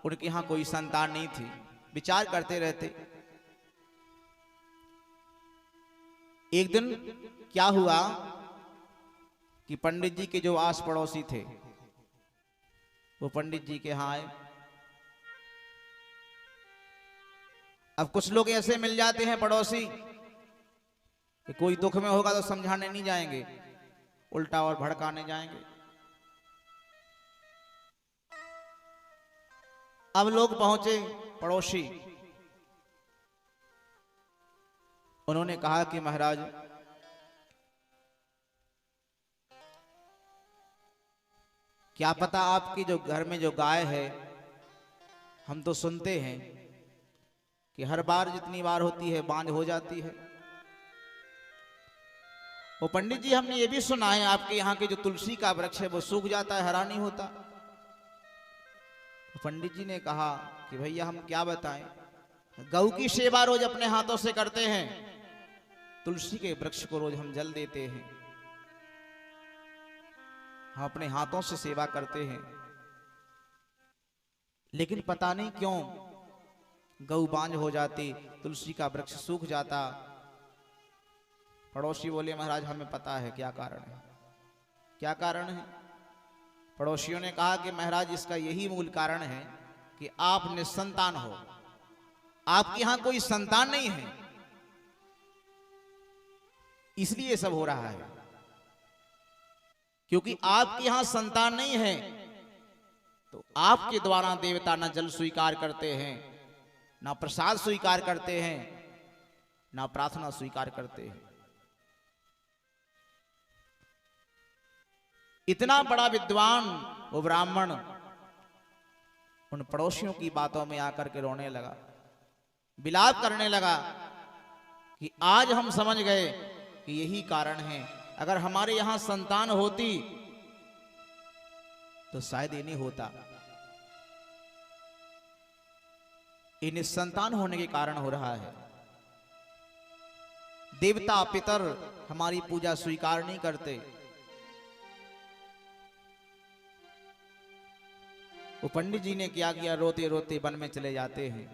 उनके यहां कोई संतान नहीं थी, विचार करते रहते। एक दिन क्या हुआ कि पंडित जी के जो आस पड़ोसी थे वो पंडित जी के यहां आए। अब कुछ लोग ऐसे मिल जाते हैं पड़ोसी कि कोई दुख में होगा तो समझाने नहीं जाएंगे, उल्टा और भड़काने जाएंगे। अब लोग पहुंचे पड़ोसी, उन्होंने कहा कि महाराज क्या पता आपकी जो घर में जो गाय है, हम तो सुनते हैं कि हर बार जितनी बार होती है बांझ हो जाती है। वो पंडित जी हमने ये भी सुना है आपके यहाँ के जो तुलसी का वृक्ष है वो सूख जाता है, हरा नहीं होता। तो पंडित जी ने कहा कि भैया हम क्या बताएं, गौ की सेवा रोज अपने हाथों से करते हैं, तुलसी के वृक्ष को रोज हम जल देते हैं, हम अपने हाथों से सेवा करते हैं, लेकिन पता नहीं क्यों गौ बांझ हो जाती, तुलसी का वृक्ष सूख जाता। पड़ोसी बोले महाराज हमें पता है क्या कारण है, क्या कारण है। पड़ोसियों ने कहा कि महाराज इसका यही मूल कारण है कि आप निसंतान हो, आपके यहां कोई संतान नहीं है, इसलिए सब हो रहा है। क्योंकि आपके यहां संतान नहीं है तो आपके द्वारा देवता न जल स्वीकार करते हैं, ना प्रसाद स्वीकार करते हैं, ना प्रार्थना स्वीकार करते हैं। इतना बड़ा विद्वान वो ब्राह्मण उन पड़ोसियों की बातों में आकर के रोने लगा, विलाप करने लगा कि आज हम समझ गए कि यही कारण है, अगर हमारे यहां संतान होती तो शायद ये नहीं होता। ये निसंतान होने के कारण हो रहा है। देवता पितर हमारी पूजा स्वीकार नहीं करते। वो पंडित जी ने क्या किया, रोते रोते वन में चले जाते हैं।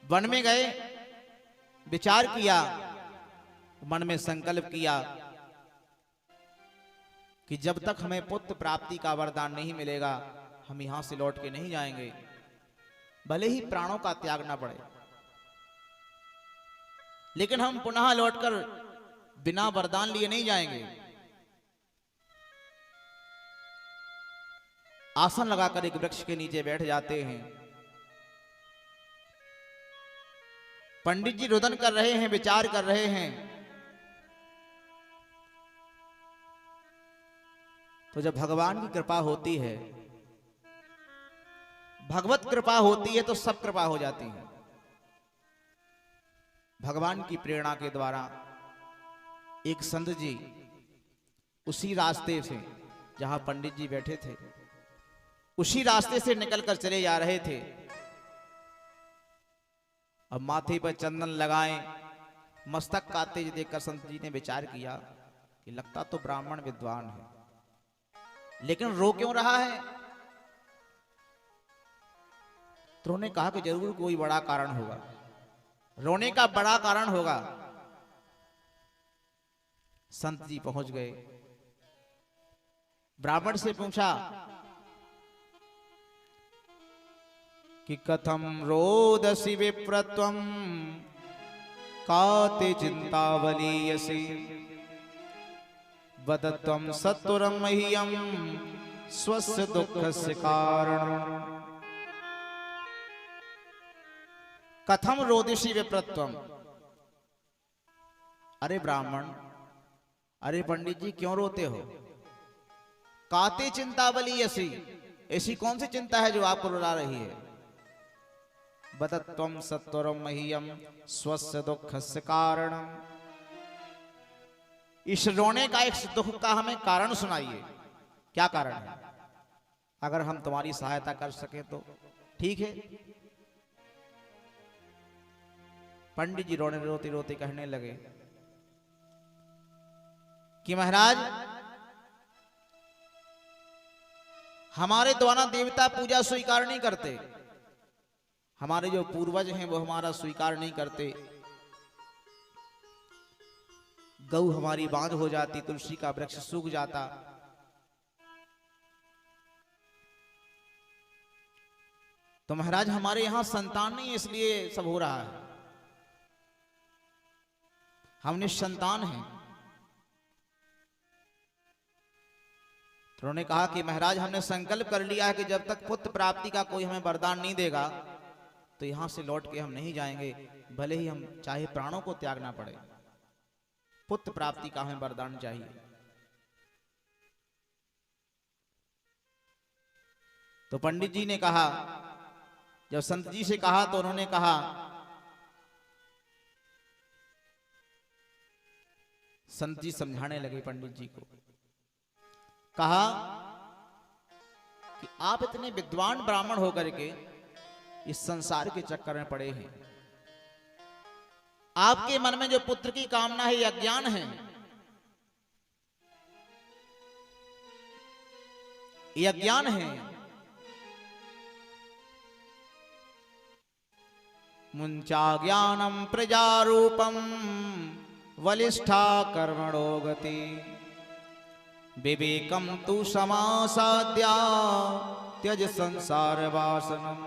वन में गए, विचार किया, मन में संकल्प किया कि जब तक हमें पुत्र प्राप्ति का वरदान नहीं मिलेगा हम यहां से लौट के नहीं जाएंगे, भले ही प्राणों का त्याग ना पड़े, लेकिन हम पुनः लौटकर बिना वरदान लिए नहीं जाएंगे। आसन लगाकर एक वृक्ष के नीचे बैठ जाते हैं। पंडित जी रुदन कर रहे हैं, विचार कर रहे हैं। तो जब भगवान की कृपा होती है, भगवत कृपा होती है तो सब कृपा हो जाती है। भगवान की प्रेरणा के द्वारा एक संत जी उसी रास्ते से जहां पंडित जी बैठे थे, उसी रास्ते से निकलकर चले जा रहे थे। अब माथे पर चंदन लगाए, मस्तक का तेज देखकर संत जी ने विचार किया कि लगता तो ब्राह्मण विद्वान है, लेकिन रो क्यों रहा है। तो उन्होंने कहा कि जरूर कोई बड़ा कारण होगा, रोने का बड़ा कारण होगा। संत जी पहुंच गए, ब्राह्मण से पूछा कि कथम रोदसी विप्रत्वम काते चिंतावलीयसी वदत्वम सत्वरम मह्यम स्वस्य दुःखस्य कारणम्। कथम रोदिषि विप्रत्वम, अरे ब्राह्मण, अरे पंडित जी क्यों रोते हो। काते चिंतावलीयसी, ऐसी कौन सी चिंता है जो आपको रुला रही है। बदत्वम सत्वरम मह्यम स्वस्य दुःखस्य कारणम्, इस रोने का, इस दुख का हमें कारण सुनाइए, क्या कारण है। अगर हम तुम्हारी सहायता कर सके तो ठीक है। पंडित जी रोने रोते रोते कहने लगे कि महाराज हमारे द्वारा देवता पूजा स्वीकार नहीं करते, हमारे जो पूर्वज हैं वो हमारा स्वीकार नहीं करते। गौ हमारी बांझ हो जाती, तुलसी का वृक्ष सूख जाता। तो महाराज हमारे यहां संतान नहीं, इसलिए सब हो रहा है। हम निसंतान हैं। तो उन्होंने कहा कि महाराज हमने संकल्प कर लिया है कि जब तक पुत्र प्राप्ति का कोई हमें वरदान नहीं देगा तो यहां से लौट के हम नहीं जाएंगे, भले ही हम चाहे प्राणों को त्यागना पड़े। पुत्र प्राप्ति का हमें वरदान चाहिए। तो पंडित जी ने कहा, जब संत जी से कहा तो उन्होंने कहा, संत जी समझाने लगे पंडित जी को। कहा कि आप इतने विद्वान ब्राह्मण होकर के इस संसार के चक्कर में पड़े हैं। आपके मन में जो पुत्र की कामना है, ये अज्ञान है। ये अज्ञान है। मुंचा ज्ञानम प्रजारूपम वलिष्ठा कर्मणो गति विवेकम तु समासाद्या त्यज संसार वासनम।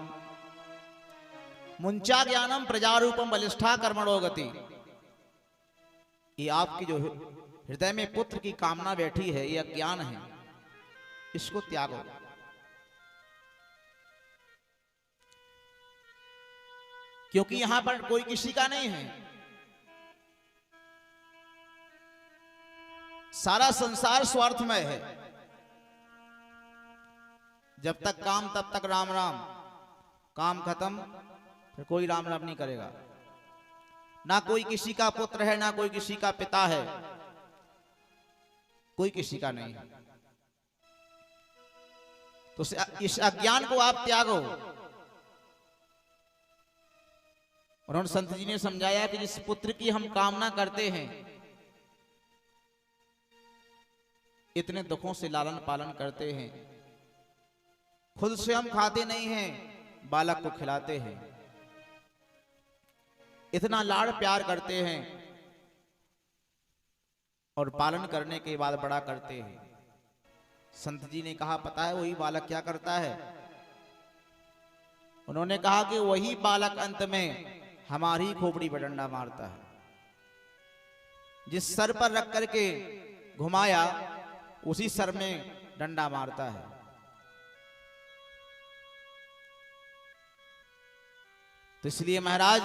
मुंचा ज्ञानम प्रजारूपम बलिष्ठा कर्मणो गति। ये आपकी जो हृदय में पुत्र की कामना बैठी है, ये अज्ञान है, इसको त्यागो। क्योंकि यहां पर कोई किसी का नहीं है। सारा संसार स्वार्थमय है। जब तक काम तब तक राम राम, काम खत्म फिर कोई राम राम नहीं करेगा। ना कोई किसी का पुत्र है, ना कोई किसी का पिता है, कोई किसी का नहीं है। तो इस अज्ञान को आप त्यागो। और संत जी ने समझाया कि जिस पुत्र की हम कामना करते हैं, इतने दुखों से लालन पालन करते हैं, खुद से हम खाते नहीं हैं, बालक को खिलाते हैं, इतना लाड़ प्यार करते हैं और पालन करने के बाद बड़ा करते हैं। संत जी ने कहा, पता है वही बालक क्या करता है? उन्होंने कहा कि वही बालक अंत में हमारी खोपड़ी पर डंडा मारता है। जिस सर पर रख करके घुमाया उसी सर में डंडा मारता है। तो इसलिए महाराज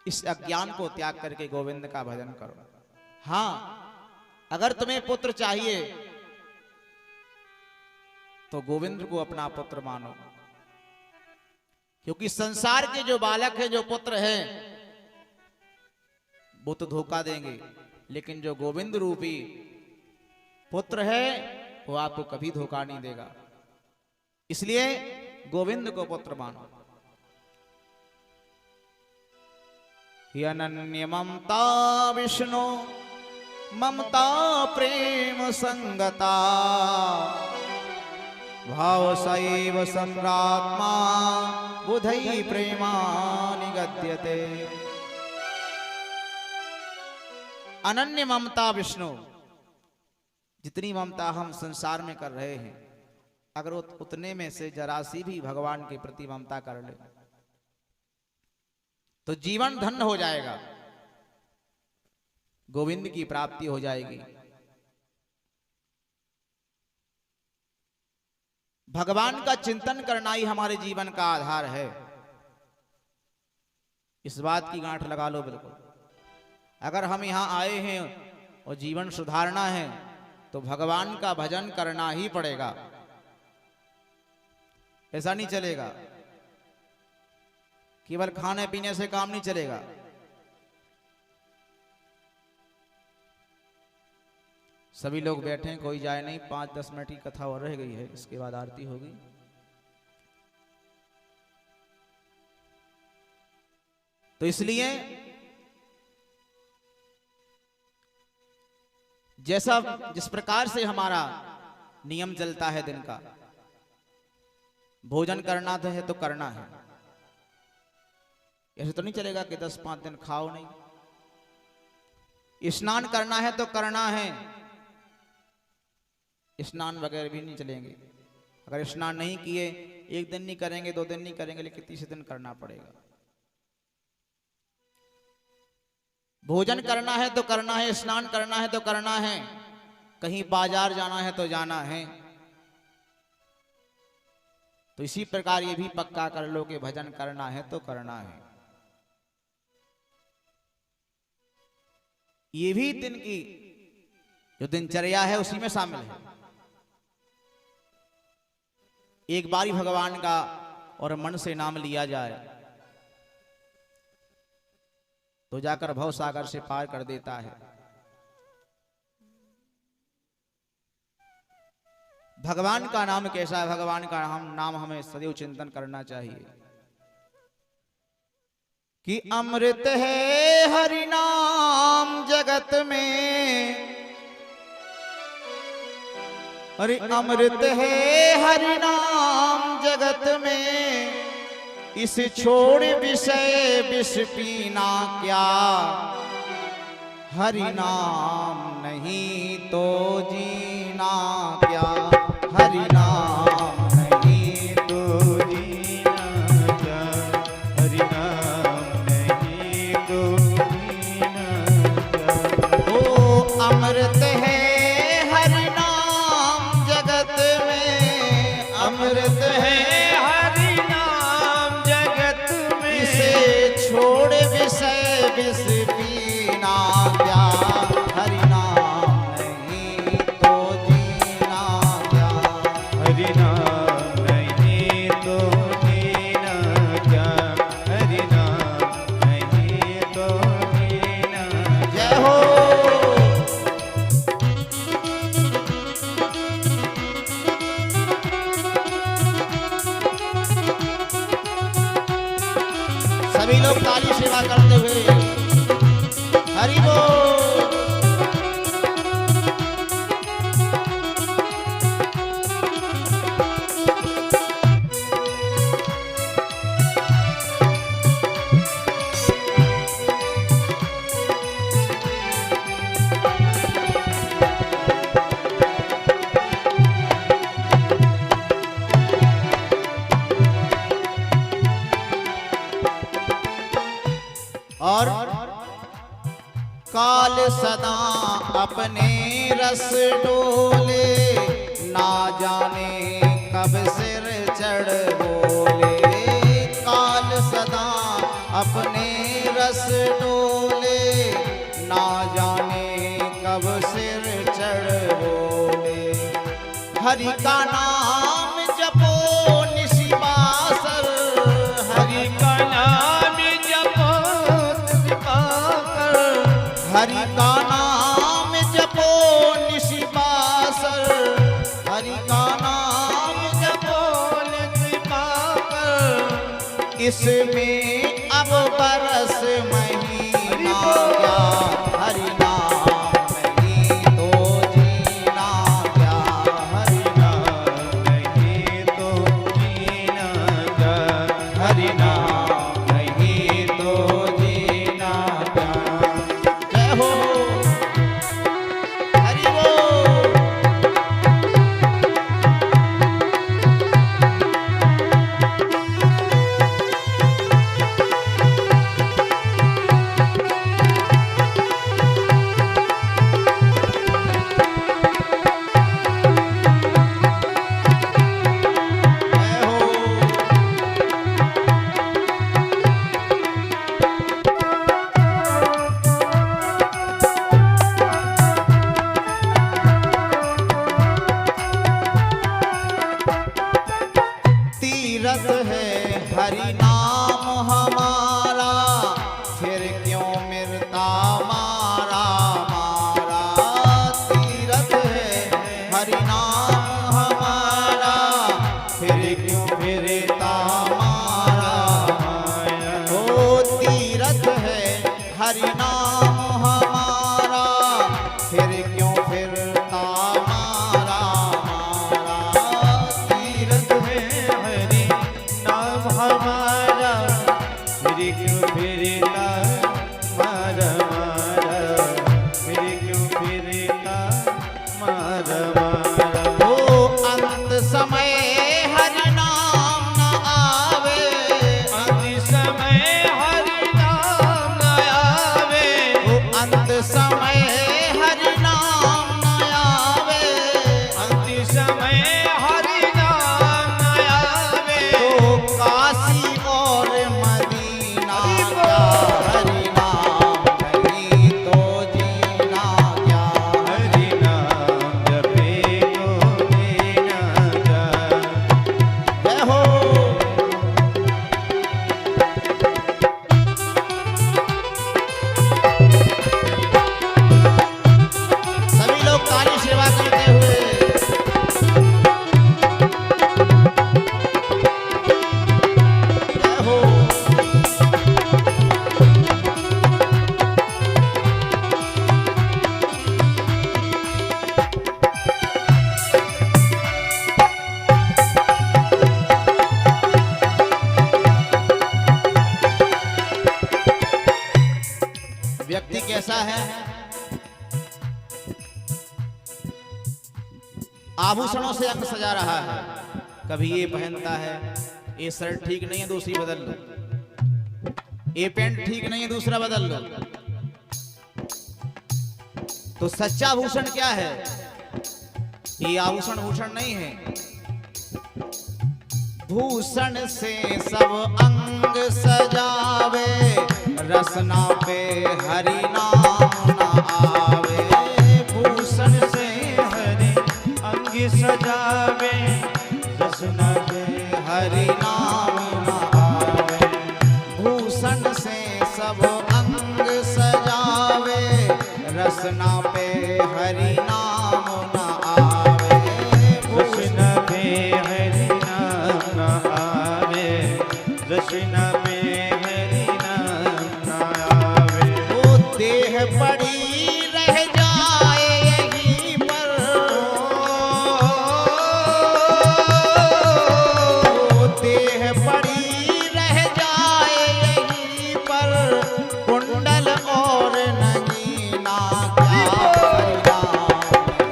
इस अज्ञान को त्याग करके गोविंद का भजन करो। हां, अगर तुम्हें पुत्र चाहिए तो गोविंद को अपना पुत्र मानो। क्योंकि संसार के जो बालक है, जो पुत्र है, वो तो धोखा देंगे, लेकिन जो गोविंद रूपी पुत्र है वो आपको कभी धोखा नहीं देगा। इसलिए गोविंद को पुत्र मानो। अनन्य ममता विष्णु ममता प्रेम संगता भाव सैव सम्रात्मा बुधै प्रेमा निगद्यते। अनन्य ममता विष्णु, जितनी ममता हम संसार में कर रहे हैं, अगर उतने में से जरा सी भी भगवान के प्रति ममता कर ले तो जीवन धन्य हो जाएगा, गोविंद की प्राप्ति हो जाएगी। भगवान का चिंतन करना ही हमारे जीवन का आधार है। इस बात की गांठ लगा लो बिल्कुल। अगर हम यहां आए हैं और जीवन सुधारना है तो भगवान का भजन करना ही पड़ेगा। ऐसा नहीं चलेगा, केवल खाने पीने से काम नहीं चलेगा। सभी लोग बैठे हैं, कोई जाए नहीं, 5-10 मिनट की कथा और रह गई है, इसके बाद आरती होगी। तो इसलिए जिस प्रकार से हमारा नियम चलता है दिन का, भोजन करना है तो करना है, ऐसे तो नहीं चलेगा कि 10-5 दिन खाओ नहीं। स्नान करना है तो करना है, स्नान वगैरह भी नहीं चलेंगे। अगर स्नान नहीं किए, 1 दिन नहीं करेंगे, 2 दिन नहीं करेंगे, लेकिन तीसरे दिन करना पड़ेगा। भोजन करना है तो करना है, स्नान करना है तो करना है, कहीं बाजार जाना है तो जाना है। तो इसी प्रकार ये भी पक्का कर लो कि भजन करना है तो करना है। ये भी दिन की जो दिनचर्या है उसी में शामिल है। एक बारी भगवान का और मन से नाम लिया जाए तो जाकर भव सागर से पार कर देता है। भगवान का नाम कैसा है, भगवान का नाम हमें सदैव चिंतन करना चाहिए कि अमृत है हरि नाम जगत में, अरे अमृत है हरि नाम जगत में, इस छोड़ विषय विष पीना क्या, हरि नाम नहीं तो जीना क्या, हरि नाम नहीं तो जीना क्या, हरि नाम नहीं तो जीना क्या। ओ अमृत है हरि नाम जगत में, अमृत है हरि नाम जगत में, इसे छोड़ विषय विष पीना क्या, हरि नाम नहीं तो जीना क्या, हरि नाम नहीं तो जीना क्या, हरि नाम नहीं तो जीना। जय हो। सभी लोग ताली सेवा करते हुए हरि बोल। और काल सदा अपने रस डोले, ना जाने कब सिर चढ़ बोले, काल सदा अपने रस डोले, ना जाने कब सिर चढ़ बोले। हरि का नाम जपो निशिबासर, हरि का नाम हरि का नाम जपो निशिबासर, हरि का नाम जपो निशिबासर, इसमें अब बरस महीना क्या, हरि नाम नहीं तो जीना क्या, हरि नाम नहीं तो जीना क्या, हरि नाम नहीं तो जीना क्या। हो हरि बोल। तीरथ है हरि नाम हमारा, फिर क्यों मिलता मारा मारा। तीरथ है हरि नाम हमारा, फिर क्यों फिरता मारा माया। ओ तीरथ है हरि नाम हमारा, फिर क्यों फिरता मारा मारा। तीरथ है हरि समय हरि नाम न आवे, अंत समय हरि नाम न आवे, अंत समय हरि नाम न आवे, अंत समय हरि नाम न आवे। तो काशी और मदीना क्या हरि नाम नहीं तो जीना क्या। हरि नाम जपे तो दीना जाए। जय हो। सभी लोग ताली सेवा करते हुए जय हो। व्यक्ति कैसा है, आभूषणों से अंग सजा रहा है, कभी ये पहनता है, ये शर्ट ठीक नहीं है दूसरी बदल लो, ये पैंट ठीक नहीं है दूसरा बदल लो। तो सच्चा भूषण क्या है, ये आभूषण भूषण नहीं है। भूषण से सब अंग सजावे, रसना पे हरि नाम न आवे। भूषण से हरि अंग सजावे, रसना पे हरि नाम न आवे। भूषण से सब अंग सजावे, रसना पे हरि नाम न आवे। रसना पे हरि नाम न आवे, रसना पे हरि नाम न आवे। वो देह पड़ी रह जाए यहीं पर, वो देह पड़ी रह जाए यहीं पर, कुंडल और नगीना क्या हरि नाम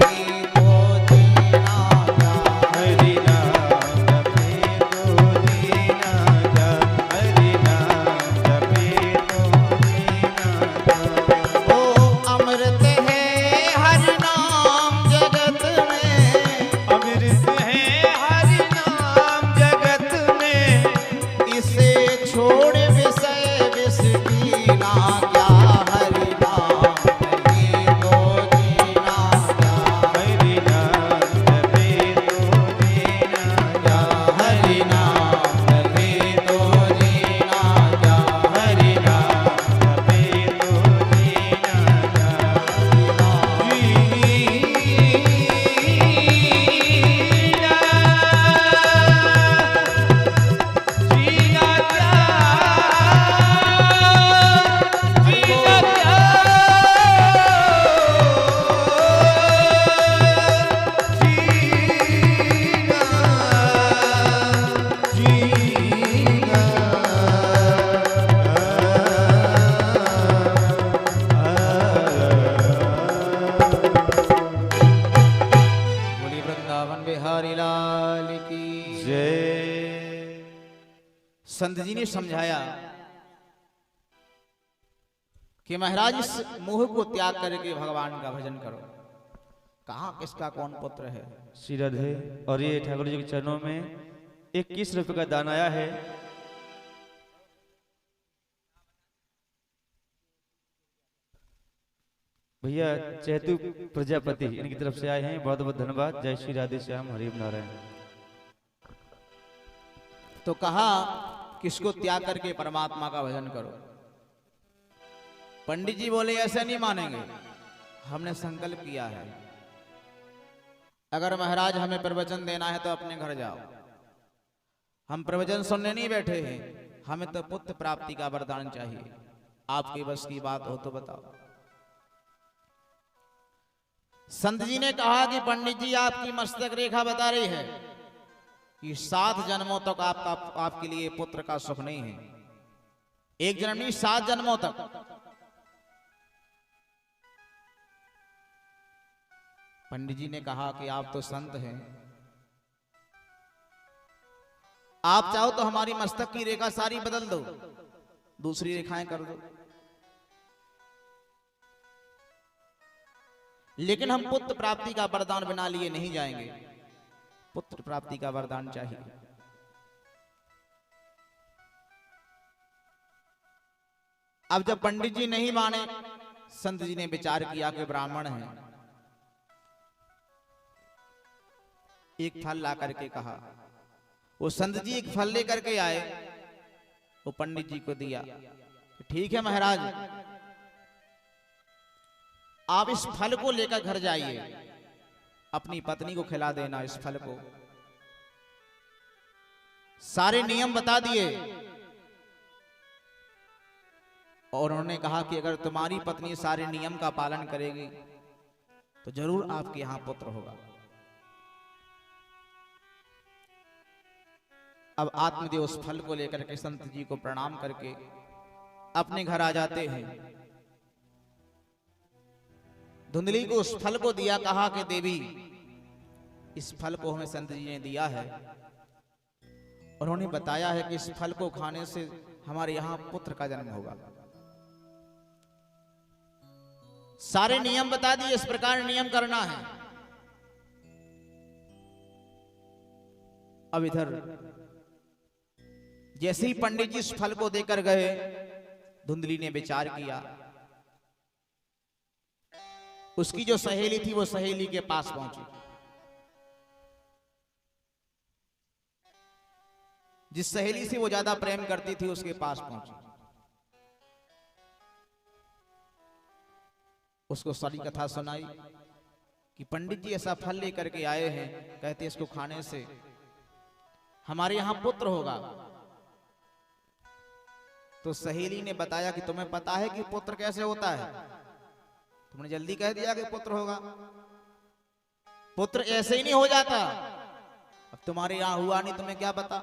नहीं तो जीना क्या। हरि नाम जपे तो दीना जाए, हरि नाम जपे तो दीना जाए। ओ अमृत है हरि नाम जगत में, अमृत है हरि नाम जगत में, इसे छोड़ विषय विष पीना क्या हरि नाम नहीं तो जीना क्या। हरि नाम जपे तो दीना क्या हरि नाम नहीं तो जीना क्या। हरि नाम जपे तो दीना बोली वृंदावन बिहारी लाल की जय। संत जी ने समझाया कि महाराज इस मोह को त्याग करके भगवान का भजन करो। कहाँ किसका कौन पुत्र है। श्री राधे। और ये ठाकुर जी के चरणों में 21 रुपए का दान आया है। भैया चेतु प्रजापति इनकी तरफ से आए हैं, बहुत बहुत धन्यवाद। जय श्री राधे श्याम हरिम नारायण। तो कहा किसको त्याग करके परमात्मा का भजन करो। पंडित जी बोले ऐसे नहीं मानेंगे, हमने संकल्प किया है, अगर महाराज हमें प्रवचन देना है तो अपने घर जाओ, हम प्रवचन सुनने नहीं बैठे हैं, हमें तो पुत्र प्राप्ति का वरदान चाहिए, आपके बस की बात हो तो बताओ। संत जी ने कहा कि पंडित जी आपकी मस्तक रेखा बता रही है कि 7 जन्मों तक आपके लिए पुत्र का सुख नहीं है। एक जन्म नहीं, 7 जन्मों तक। पंडित जी ने कहा कि आप तो संत हैं, आप चाहो तो हमारी मस्तक की रेखा सारी बदल दो, दूसरी रेखाएं कर दो, लेकिन हम पुत्र प्राप्ति का वरदान बिना लिए नहीं जाएंगे। पुत्र प्राप्ति का वरदान चाहिए। अब जब पंडित जी नहीं माने, संत जी ने विचार किया कि ब्राह्मण हैं, एक फल ला करके कहा। वो संत जी एक फल लेकर के आए, वो पंडित जी को दिया। ठीक है महाराज, आप इस फल को लेकर घर जाइए, अपनी पत्नी को खिला देना इस फल को। सारे नियम बता दिए और उन्होंने कहा कि अगर तुम्हारी पत्नी सारे नियम का पालन करेगी तो जरूर आपके यहां पुत्र होगा। अब आत्मदेव उस फल को लेकर के संत जी को प्रणाम करके अपने घर आ जाते हैं। धुंधली को उस फल को दिया, कहा कि देवी इस फल को हमें संत जी ने दिया है, उन्होंने बताया है कि इस फल को खाने से हमारे यहां पुत्र का जन्म होगा। सारे नियम बता दिए, इस प्रकार नियम करना है। अब इधर जैसे ही पंडित जी इस फल को देकर गए, धुंधली ने विचार किया। उसकी जो सहेली थी वो सहेली के पास पहुंची। जिस सहेली से वो ज्यादा प्रेम करती थी उसके पास पहुंची। उसको सारी कथा सुनाई कि पंडित जी ऐसा फल लेकर के आए हैं, कहते इसको खाने से हमारे यहां पुत्र होगा। तो सहेली ने बताया कि तुम्हें पता है कि पुत्र कैसे होता है? तुमने जल्दी कह दिया कि पुत्र होगा। पुत्र ऐसे ही नहीं हो जाता। अब तुम्हारे यहां हुआ नहीं, तुम्हें क्या पता।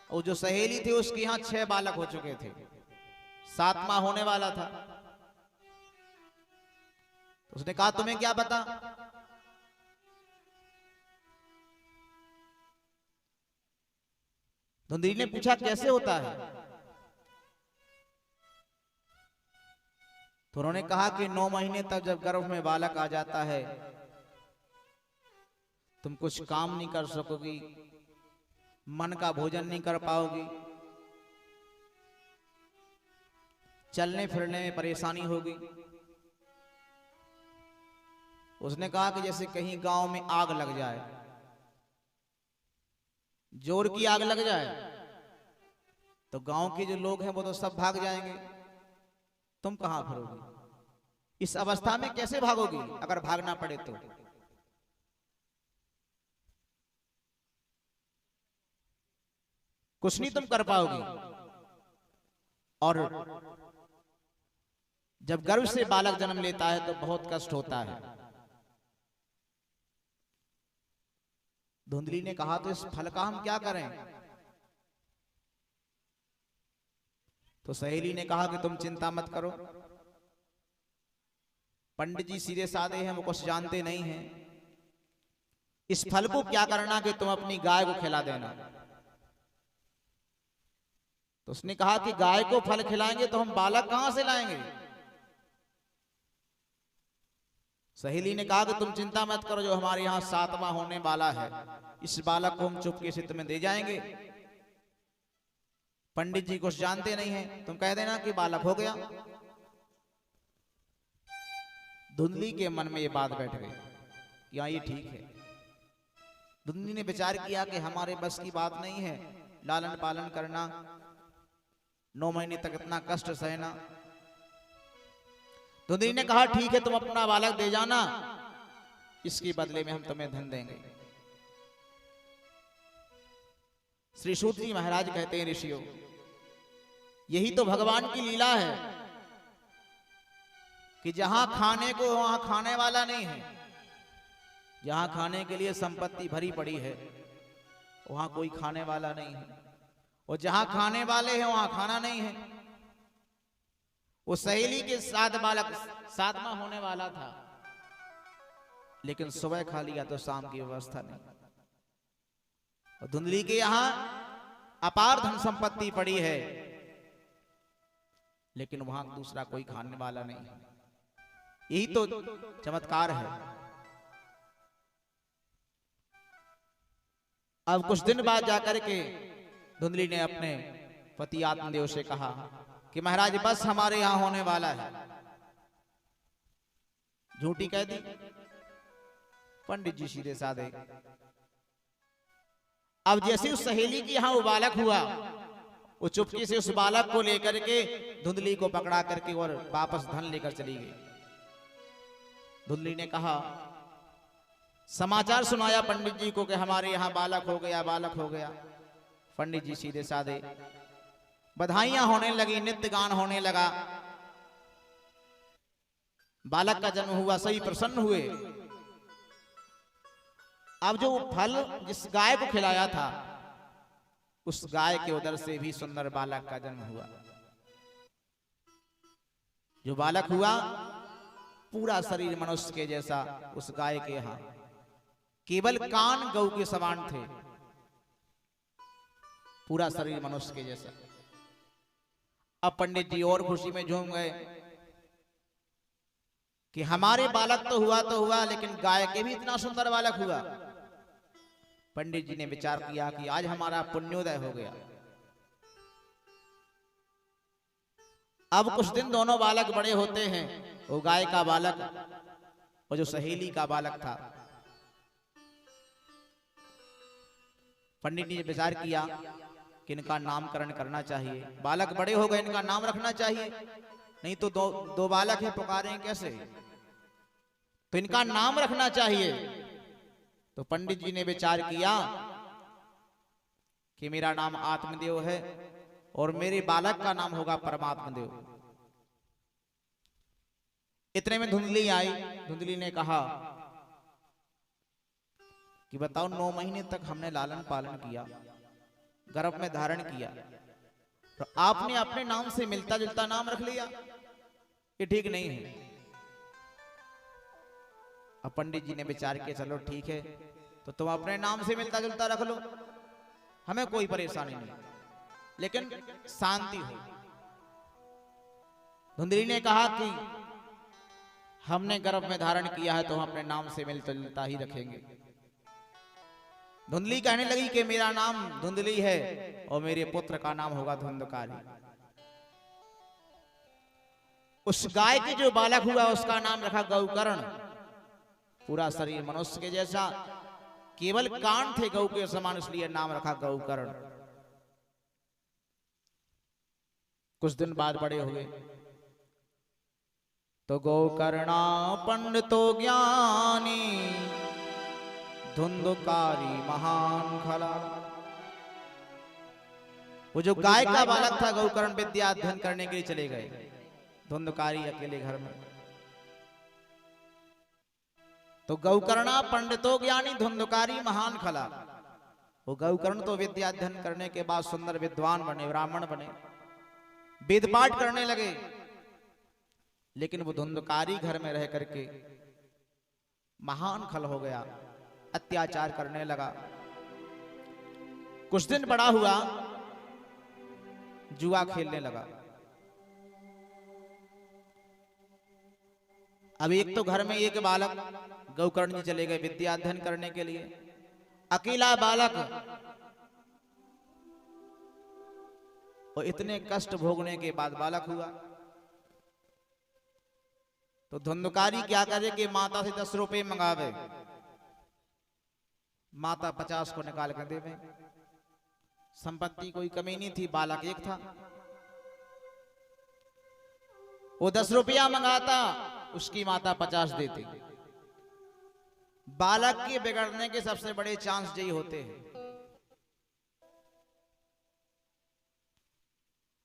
और जो सहेली थी उसके यहां 6 बालक हो चुके थे, 7वां होने वाला था। उसने कहा तुम्हें क्या पता। धुंधली ने पूछा कैसे होता है? तो उन्होंने कहा कि 9 महीने तक जब गर्भ में बालक आ जाता है, तुम कुछ काम नहीं कर सकोगी, मन का भोजन नहीं कर पाओगी, चलने फिरने में परेशानी होगी। उसने कहा कि जैसे कहीं गांव में आग लग जाए, जोर की आग लग जाए, तो गांव के जो लोग हैं वो तो सब भाग जाएंगे, तुम कहां फिरोगी? इस अवस्था में कैसे भागोगी अगर भागना पड़े तो? कुछ नहीं तुम कर पाओगी। और जब गर्भ से बालक जन्म लेता है तो बहुत कष्ट होता है। धुंधली ने कहा तो इस फल का हम क्या करें? तो सहेली ने कहा कि तुम चिंता मत करो, पंडित जी सीधे साधे हैं, वो कुछ जानते नहीं हैं। इस फल को क्या करना कि तुम अपनी गाय को खिला देना। तो उसने कहा कि गाय को फल खिलाएंगे तो हम बालक कहां से लाएंगे? सहेली ने कहा कि तुम चिंता मत करो, जो हमारे यहां 7वां होने वाला है, इस बालक को हम चुपके से तुम्हें दे जाएंगे। पंडित जी कुछ जानते नहीं हैं, तुम कह देना कि बालक हो गया। धुंधली के मन में ये बात बैठ गई कि हाँ ये ठीक है। धुंधली ने विचार किया कि हमारे बस की बात नहीं है लालन पालन करना, 9 महीने तक इतना कष्ट सहना। धुंधली ने कहा ठीक है, तुम अपना बालक दे जाना, इसके बदले में हम तुम्हें धन देंगे। श्री सूत जी महाराज कहते हैं, ऋषियों यही तो भगवान की लीला है कि जहां खाने को वहां खाने वाला नहीं है। जहां खाने के लिए संपत्ति भरी पड़ी है वहां कोई खाने वाला नहीं है, और जहां खाने वाले हैं वहां खाना नहीं है। वो सहेली के 7 बालक 7वां होने वाला था, लेकिन सुबह खा लिया तो शाम की व्यवस्था नहीं। और धुंधली के यहां अपार धन संपत्ति पड़ी है, लेकिन वहां दूसरा कोई खाने वाला नहीं है। यही तो चमत्कार है। अब कुछ दिन बाद जाकर के धुंधली ने अपने पति आत्मदेव से कहा कि महाराज बस हमारे यहां होने वाला है। झूठी कह दी। पंडित जी सीधे साधे। अब जैसे उस सहेली की यहां वो बालक हुआ, वो चुपके से उस बालक को लेकर के धुंधली को पकड़ा करके और वापस धन लेकर चली गई। धुंधली ने कहा, समाचार सुनाया पंडित जी को कि हमारे यहां बालक हो गया, बालक हो गया। पंडित जी सीधे साधे, बधाइयां होने लगी, नित्य गान होने लगा। बालक का जन्म हुआ, सही प्रसन्न हुए। अब जो फल जिस गाय को खिलाया था, उस गाय के उदर से भी सुंदर बालक का जन्म हुआ। जो बालक हुआ पूरा शरीर मनुष्य के जैसा, उस गाय के यहां केवल कान गौ के समान थे, पूरा शरीर मनुष्य के जैसा। अब पंडित जी और खुशी में झूम गए कि हमारे बालक तो हुआ, लेकिन गाय के भी इतना सुंदर बालक हुआ। पंडित जी ने विचार किया कि आज हमारा पुण्योदय हो गया। अब कुछ दिन दोनों बालक बड़े होते हैं, वो गाय का बालक और जो सहेली का बालक था। पंडित जी ने विचार किया कि इनका नामकरण करना चाहिए। बालक बड़े हो गए, इनका नाम रखना चाहिए, नहीं तो दो बालक है, पुकारें कैसे? तो इनका नाम रखना चाहिए। तो पंडित जी ने विचार किया कि मेरा नाम आत्मदेव है और मेरे बालक का नाम होगा परमात्मदेव। इतने में धुंधली आई। धुंधली ने कहा कि बताओ, 9 महीने तक हमने लालन पालन किया, गर्भ में धारण किया, तो आपने अपने नाम से मिलता जुलता नाम रख लिया, ये ठीक नहीं है। अब पंडित जी ने विचार किया, चलो ठीक है, तो तुम अपने नाम से मिलता जुलता रख लो, हमें कोई परेशानी नहीं, लेकिन शांति हो। धुंधली ने कहा कि हमने गर्भ में धारण किया है तो हम अपने नाम से मिलता जुलता ही रखेंगे। धुंधली कहने लगी कि मेरा नाम धुंधली है और मेरे पुत्र का नाम होगा धुंधकारी। उस गाय के जो बालक हुआ उसका नाम रखा गौकर्ण। पूरा शरीर मनुष्य के जैसा, केवल कान थे गौ के समान, इसलिए नाम रखा गौकर्ण। कुछ दिन बाद बड़े हुए तो गौकर्णा पंडितो ज्ञानी धुंधकारी महान खला। वो जो गाय का बालक था गौकर्ण विद्या अध्ययन करने के लिए चले गए, धुंधकारी अकेले घर में। तो गौकर्णा पंडितो ज्ञानी धुंधकारी महान खला। वो गौकर्ण तो विद्या अध्ययन करने के बाद सुंदर विद्वान बने, ब्राह्मण बने, वेद पाठ करने लगे, लेकिन वो धुंधकारी घर में रह करके महान खल हो गया, अत्याचार करने लगा। कुछ दिन बड़ा हुआ, जुआ खेलने लगा। अब एक तो घर में एक बालक, गौकर्ण जी चले गए विद्या अध्ययन करने के लिए, अकेला बालक, और इतने कष्ट भोगने के बाद बालक हुआ। तो धुंधकारी क्या करे कि माता से 10 रुपए मंगावे, माता 50 को निकाल कर देवे। संपत्ति कोई कमी नहीं थी, बालक एक था। वो 10 रुपया मंगाता, उसकी माता 50 देती। बालक के बिगड़ने के सबसे बड़े चांस यही होते हैं।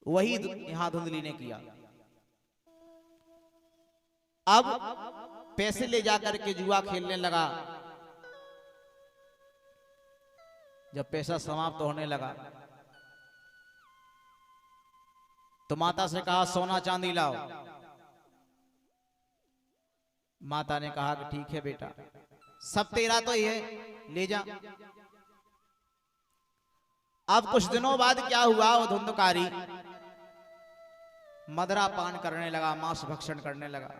वही यहां धुंधली ने किया। अब पैसे ले जाकर के जुआ खेलने लगा। जब पैसा समाप्त होने लगा तो माता से कहा सोना चांदी लाओ। माता ने कहा कि ठीक है बेटा, सब तेरा तो ही है, ले जा। अब कुछ दिनों बाद क्या हुआ, वो धुंधकारी मदरा पान करने लगा, मांस भक्षण करने लगा।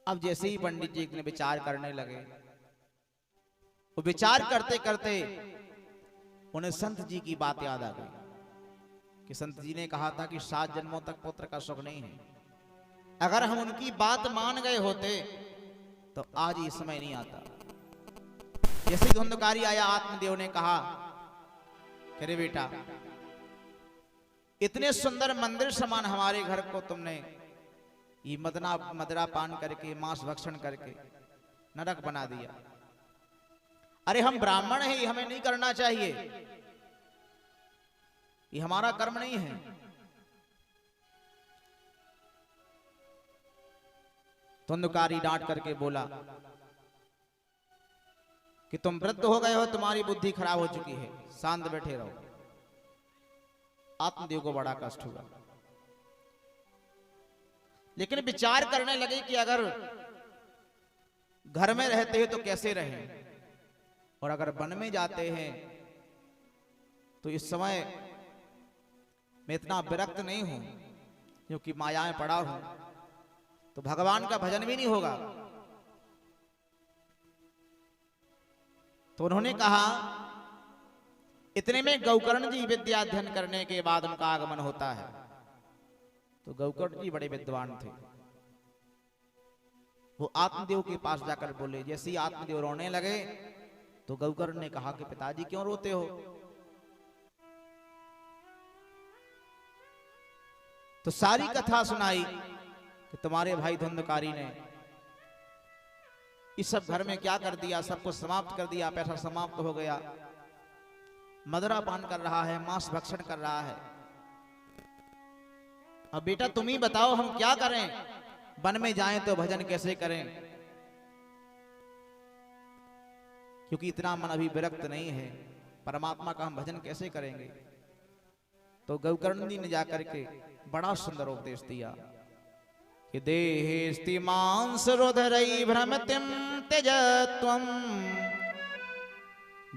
अब जैसे ही पंडित जी ने विचार करने लगे, वो विचार करते करते उन्हें संत जी की बात याद आ गई कि संत जी ने कहा था कि 7 जन्मों तक पुत्र का सुख नहीं है। अगर हम उनकी बात मान गए होते तो आज ये समय नहीं आता। जैसे धुंधकारी आया, आत्मदेव ने कहा कि अरे बेटा, इतने सुंदर मंदिर समान हमारे घर को तुमने ये मदरा पान करके, मांस भक्षण करके नरक बना दिया। अरे हम ब्राह्मण हैं, ये हमें नहीं करना चाहिए, ये हमारा कर्म नहीं है। धुंधकारी डांट करके बोला कि तुम वृद्ध हो गए हो, तुम्हारी बुद्धि खराब हो चुकी है, शांत बैठे रहो। आत्मदेव को बड़ा कष्ट हुआ, लेकिन विचार करने लगे कि अगर घर में रहते हैं तो कैसे रहें, और अगर वन में जाते हैं तो इस समय मैं इतना विरक्त नहीं हूं क्योंकि माया में पड़ा हूं, तो भगवान का भजन भी नहीं होगा। तो उन्होंने कहा, इतने में गौकर्ण जी विद्या अध्ययन करने के बाद उनका आगमन होता है। तो गौकर्ण जी बड़े विद्वान थे, वो आत्मदेव के पास जाकर बोले। जैसे ही आत्मदेव रोने लगे तो गौकर्ण ने कहा कि पिताजी क्यों रोते हो? तो सारी कथा सुनाई कि तुम्हारे भाई धुंधकारी ने इस सब घर में क्या कर दिया, सबको समाप्त कर दिया, पैसा समाप्त हो गया, मदरा पान कर रहा है, मांस भक्षण कर रहा है। अब बेटा तुम ही बताओ हम क्या करें, वन में जाएं तो भजन कैसे करें, क्योंकि इतना मन अभी विरक्त नहीं है, परमात्मा का हम भजन कैसे करेंगे। तो गौकर्ण जी ने जाकर के बड़ा सुंदर उपदेश दिया कि देहेस्ति मांस रुधिरै भ्रमतिं त्यजत्वं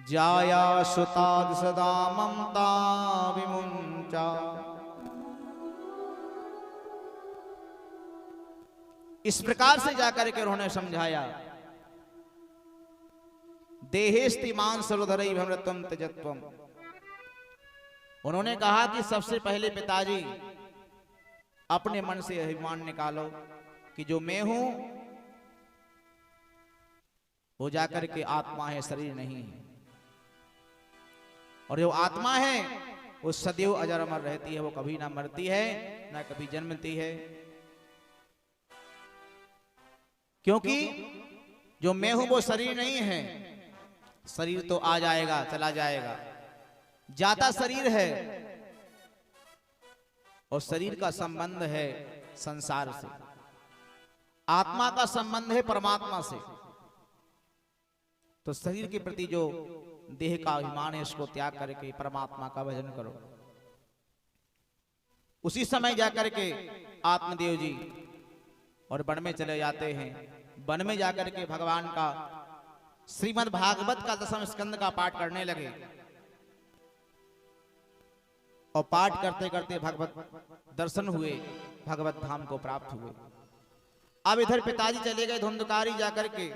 जाया सुताद सदा ममता विमुंचा। इस प्रकार से जाकर के उन्होंने समझाया, देहेस्ति मांस रुधिरै भ्रमतिं त्यजत्वं। उन्होंने कहा कि सबसे पहले पिताजी अपने मन से अभिमान निकालो कि जो मैं हूं वो जाकर के आत्मा है, शरीर नहीं है, और जो आत्मा है वो सदैव अजर अमर रहती है, वो कभी ना मरती है ना कभी जन्मती है। क्योंकि जो मैं हूं वो शरीर नहीं है, शरीर तो आ जाएगा चला जाएगा, जाता शरीर है, और शरीर का संबंध है संसार से, आत्मा का संबंध है परमात्मा से। तो शरीर के प्रति जो देह का अभिमान है उसको त्याग करके परमात्मा का भजन करो। उसी समय जाकर के आत्मदेव जी और वन में चले जाते हैं। वन में जाकर के भगवान का श्रीमद् भागवत का 10वें स्कंद का पाठ करने लगे, और पाठ करते करते भगवत दर्शन हुए, भगवत धाम को प्राप्त हुए। अब इधर पिताजी चले गए धुंधकारी, जाकर के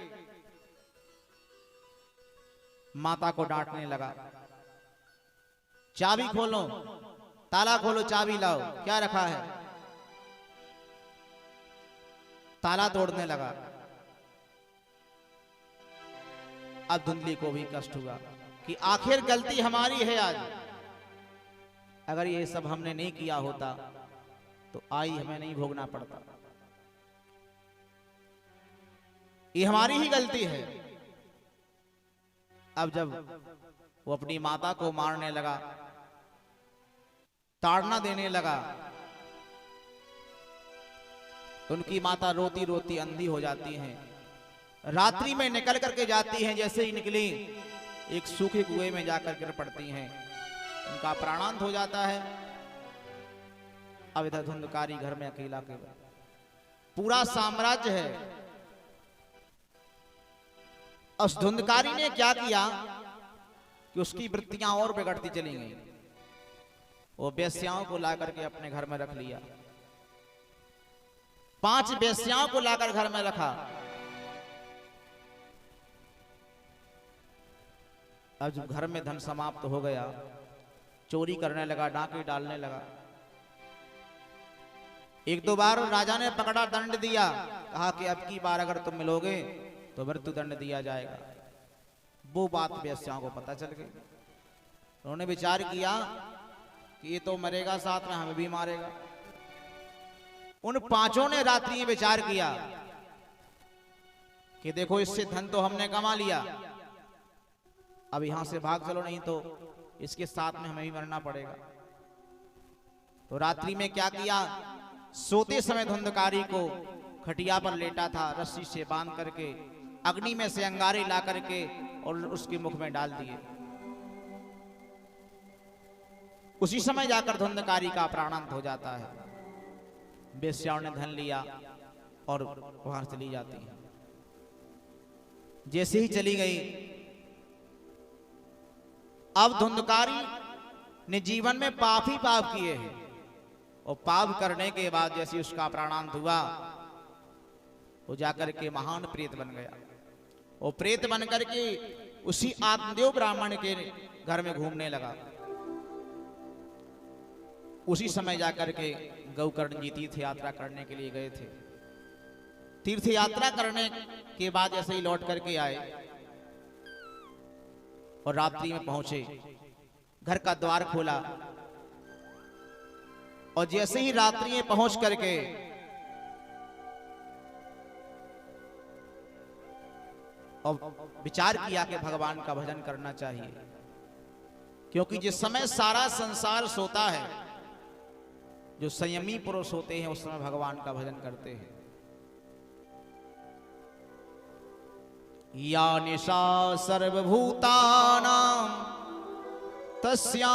माता को डांटने लगा, चाबी खोलो, ताला खोलो, चाबी लाओ, क्या रखा है। ताला तोड़ने लगा। अब धुंधली को भी कष्ट हुआ कि आखिर गलती हमारी है आज, अगर ये सब हमने नहीं किया होता तो आई हमें नहीं भोगना पड़ता, ये हमारी ही गलती है। अब जब वो अपनी माता को मारने लगा, ताड़ना देने लगा, तो उनकी माता रोती रोती अंधी हो जाती हैं। रात्रि में निकल करके जाती हैं, जैसे ही निकली एक सूखे कुएं में जाकर गिर पड़ती हैं, उनका प्राणांत हो जाता है। अब इधर धुंधकारी घर में अकेला केवल, पूरा साम्राज्य है। उस धुंधकारी ने क्या किया, कि उसकी वृत्तियां और बिगड़ती चली गई। वो वेश्याओं को ला करके अपने घर में रख लिया, 5 वेश्याओं को लाकर घर में रखा। अब जब घर में धन समाप्त हो गया, चोरी करने लगा, डाके डालने लगा। 1-2 बार राजा ने पकड़ा, दंड दिया, कहा कि अब की बार अगर तुम मिलोगे तो मृत्यु दंड दिया जाएगा। वो बात वेश्याओं को पता चल गई। उन्होंने विचार किया कि ये तो मरेगा, साथ में हमें भी मारेगा। उन 5 ने रात्रि में विचार किया कि देखो इससे धन तो हमने कमा लिया, अब यहां से भाग चलो, नहीं तो इसके साथ में हमें भी मरना पड़ेगा। तो रात्रि में क्या किया, सोते समय धुंधकारी को खटिया पर लेटा था, रस्सी से बांध करके अग्नि में से अंगारे ला करके और उसके मुख में डाल दिए। उसी समय जाकर धुंधकारी का प्राणांत हो जाता है। वेश्याओं ने धन लिया और वहां चली जाती है। जैसे ही चली गई, अब धुंधकारी ने जीवन में पाप ही पाप किए हैं, और पाप करने के बाद जैसे उसका प्राणांत हुआ, वो जाकर के महान प्रेत बन गया। वो प्रेत बन करके उसी आत्मदेव ब्राह्मण के घर में घूमने लगा। उसी समय जाकर के गौकर्ण जी तीर्थ यात्रा करने के लिए गए थे। तीर्थ यात्रा करने के बाद ऐसे ही लौट करके आए और रात्रि में पहुंचे, घर का द्वार खोला, और जैसे ही रात्रि में पहुंच करके और विचार किया कि भगवान का भजन करना चाहिए, क्योंकि जिस समय सारा संसार सोता है, जो संयमी पुरुष होते हैं उस समय भगवान का भजन करते हैं। या निशा सर्वभूतानां तस्या